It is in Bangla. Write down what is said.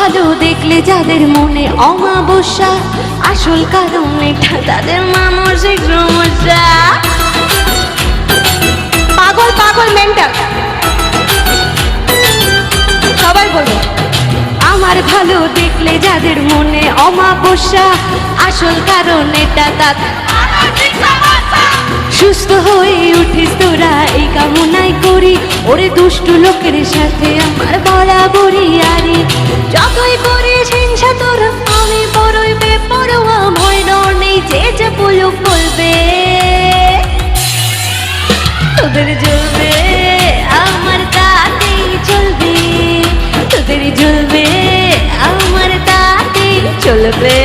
ভালো দেখলে যাদের মনে অমাবস্যা, আসল কারণ এটা তাদের মানসিক সমস্যা। পাগল পাগল মেন্টাল সবাই বলো। আমার ভালো দেখলে যাদের মনে অমাবস্যা, আসল কারণ এটা তাদের মানসিক সমস্যা। সুস্থ হয়ে উঠিস তোরা এই কামনাই করি, ওরে দুষ্টু লোকের সাথে আমার বরাবরই আরি। যতই করিস হিংসা তোর আমি বড়ই বেপরোয়া, ভয় ডর নেই যে যে বলুক বলবে। তোদের জ্বলবে আমার তাতেই চলবে, তোদের জ্বলবে আমার তাতেই চলবে।